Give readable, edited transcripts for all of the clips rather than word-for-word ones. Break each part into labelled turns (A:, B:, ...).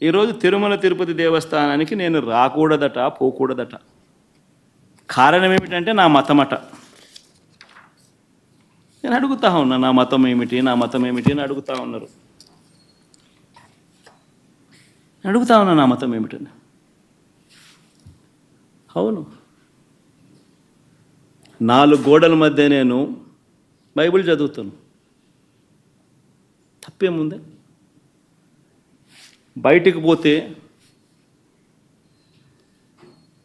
A: ఈరోజు తిరుమల తిరుపతి దేవస్థానానికి నేను రాకూడదట, పోకూడదట. కారణం ఏమిటంటే నా మతమట. నేను అడుగుతా ఉన్నా, నా మతం ఏమిటి, నా మతం ఏమిటి అని అడుగుతా ఉన్నారు. అడుగుతా ఉన్నా నా మతం ఏమిటని. అవును, 4 గోడల మధ్య నేను బైబిల్ చదువుతాను. తప్పేముంది? బయటికి పోతే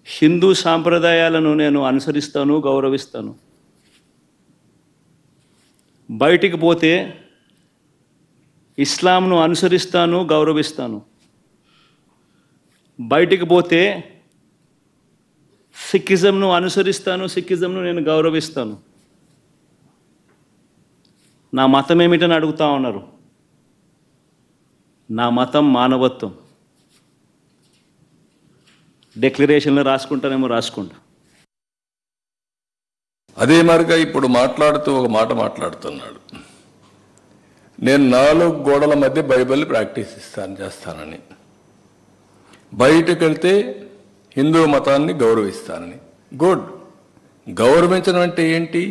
A: హిందూ సాంప్రదాయాలను నేను అనుసరిస్తాను, గౌరవిస్తాను. బయటికి పోతే ఇస్లాంను అనుసరిస్తాను, గౌరవిస్తాను. బయటికి పోతే సిక్కిజంను అనుసరిస్తాను, సిక్కిజంను నేను గౌరవిస్తాను. నా మతం ఏమిటని అడుగుతా ఉన్నారు. నా మతం మానవత్వం. డిక్లరేషన్లో రాసుకుంటానేమో రాసుకుంటా.
B: అదే మరిగా ఇప్పుడు మాట్లాడుతూ ఒక మాట మాట్లాడుతున్నాడు. నేను 4 గోడల మధ్య బైబిల్ ప్రాక్టీస్ చేస్తానని, బయటకు వెళ్తే హిందూ మతాన్ని గౌరవిస్తానని. గుడ్. గౌరవించడం అంటే ఏంటి?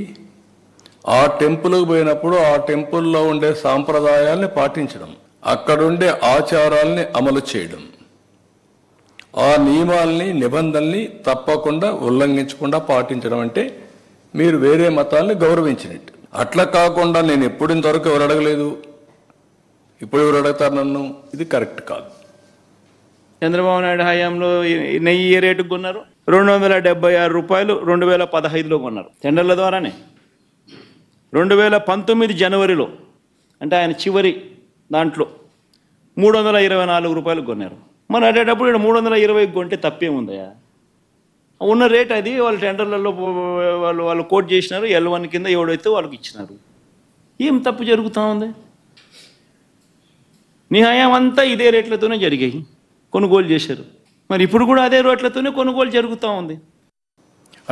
B: ఆ టెంపుల్కి పోయినప్పుడు ఆ టెంపుల్లో ఉండే సాంప్రదాయాల్ని పాటించడం, అక్కడుండే ఆచారాల్ని అమలు చేయడం, ఆ నియమాల్ని నిబంధనల్ని తప్పకుండా ఉల్లంఘించకుండా పాటించడం అంటే మీరు వేరే మతాల్ని గౌరవించినట్టు. అట్లా కాకుండా నేను ఎప్పుడు ఇంతవరకు ఎవరు అడగలేదు, ఇప్పుడు ఎవరు అడుగుతారు నన్ను, ఇది కరెక్ట్ కాదు.
A: చంద్రబాబు నాయుడు హయాంలో నెయ్యి ఏ రేటుకు కొన్నారు? 276 రూపాయలు 2015లో కొన్నారు, టెండర్ల ద్వారానే. 2019 జనవరిలో, అంటే ఆయన చివరి దాంట్లో 324 రూపాయలు కొన్నారు. మరి అటేటప్పుడు ఇక్కడ 320 కొంటే తప్పేముందయా? ఉన్న రేట్ అది. వాళ్ళు టెండర్లలో వాళ్ళు కోట్ చేసినారు, L1 కింద ఎవడైతే వాళ్ళకి ఇచ్చినారు. ఏం తప్పు జరుగుతూ ఉంది? నీ హయాం అంతా ఇదే రేట్లతోనే జరిగాయి, కొనుగోలు చేశారు. మరి ఇప్పుడు కూడా అదే రేట్లతోనే కొనుగోలు జరుగుతూ ఉంది.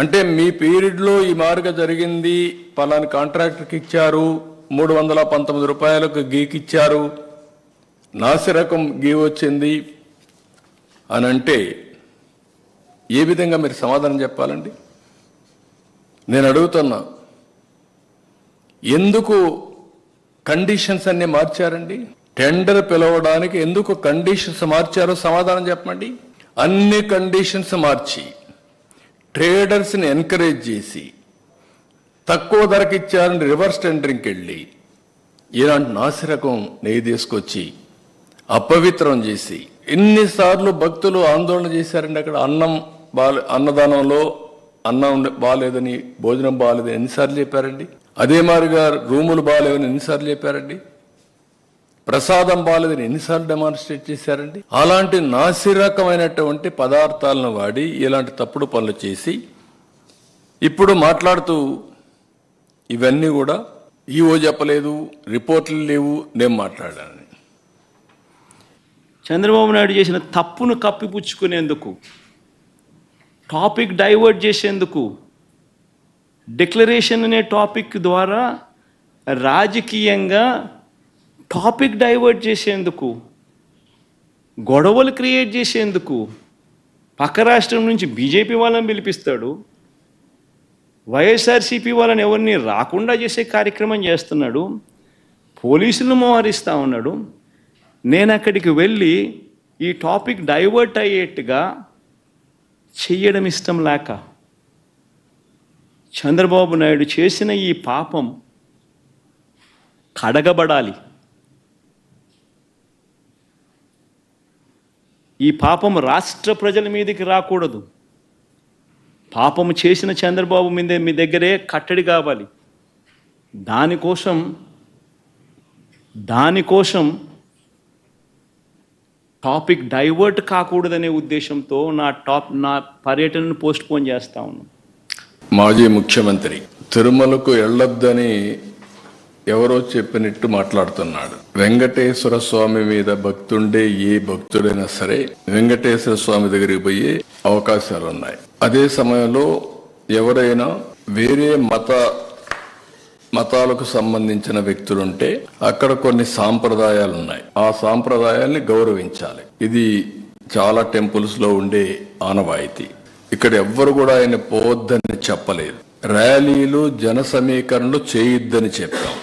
B: అంటే మీ పీరియడ్లో ఈ మార్గ జరిగింది, పలాని కాంట్రాక్టర్కి ఇచ్చారు, 319 రూపాయలకు గీకి ఇచ్చారు, నాసిరకం గీ వచ్చింది అని అంటే ఏ విధంగా మీరు సమాధానం చెప్పాలండి? నేను అడుగుతున్నా, ఎందుకు కండిషన్స్ అన్ని మార్చారండి? టెండర్ పిలవడానికి ఎందుకు కండిషన్స్ మార్చారో సమాధానం చెప్పండి. అన్ని కండిషన్స్ మార్చి ట్రేడర్స్ని ఎంకరేజ్ చేసి తక్కువ ధరకి ఇచ్చారని రివర్స్ టెండరింగ్కి వెళ్ళి ఇలాంటి నాసిరకం నెయ్యి తీసుకొచ్చి అపవిత్రం చేసి ఎన్నిసార్లు భక్తులు ఆందోళన చేశారండి. అక్కడ అన్నదానంలో అన్నం బాగాలేదని, భోజనం బాగాలేదని ఎన్నిసార్లు చెప్పారండి. అదే మాదిరిగా రూములు బాగాలేవని ఎన్నిసార్లు చెప్పారండి. ప్రసాదం బాగాలేదని ఎన్నిసార్లు డెమాన్స్ట్రేట్ చేశారండి. అలాంటి నాసిరకమైనటువంటి పదార్థాలను వాడి ఇలాంటి తప్పుడు పనులు చేసి ఇప్పుడు మాట్లాడుతూ ఇవన్నీ కూడా ఈవో చెప్పలేదు, రిపోర్ట్లు లేవు, నేను మాట్లాడాను.
A: చంద్రబాబు నాయుడు చేసిన తప్పును కప్పిపుచ్చుకునేందుకు, టాపిక్ డైవర్ట్ చేసేందుకు, డిక్లరేషన్ అనే టాపిక్ ద్వారా రాజకీయంగా టాపిక్ డైవర్ట్ చేసేందుకు, గొడవలు క్రియేట్ చేసేందుకు పక్క రాష్ట్రం నుంచి బీజేపీ వాళ్ళని పిలిపిస్తాడు, వైఎస్ఆర్సీపీ వాళ్ళని ఎవరిని రాకుండా చేసే కార్యక్రమం చేస్తున్నాడు, పోలీసులను మోహరిస్తూ ఉన్నాడు. నేను అక్కడికి వెళ్ళి ఈ టాపిక్ డైవర్ట్ అయ్యేట్టుగా చెయ్యడం ఇష్టం లేక చంద్రబాబు నాయుడు చేసిన ఈ పాపం కడగబడాలి. ఈ పాపం రాష్ట్ర ప్రజల మీదకి రాకూడదు. పాపము చేసిన చంద్రబాబు మీద మీ దగ్గరే కట్టడి కావాలి. దానికోసం టాపిక్ డైవర్ట్ కాకూడదనే ఉద్దేశంతో నా పర్యటనను పోస్ట్ పోన్ చేస్తా ఉన్నాను.
B: మాజీ ముఖ్యమంత్రి తిరుమలకు వెళ్ళొద్దని ఎవరో చెప్పినట్టు మాట్లాడుతున్నాడు. వెంకటేశ్వర స్వామి మీద భక్తుండే ఏ భక్తుడైనా సరే వెంకటేశ్వర స్వామి దగ్గరికి పోయే అవకాశాలు ఉన్నాయి. అదే సమయంలో ఎవరైనా వేరే మత మతాలకు సంబంధించిన వ్యక్తులుంటే అక్కడ కొన్ని సాంప్రదాయాలు ఉన్నాయి. ఆ సాంప్రదాయాల్ని గౌరవించాలి. ఇది చాలా టెంపుల్స్ లో ఉండే ఆనవాయితీ. ఇక్కడ ఎవ్వరు కూడా ఆయన పోవద్దని చెప్పలేదు. ర్యాలీలు, జన సమీకరణలు చేయొద్దని చెప్పాం.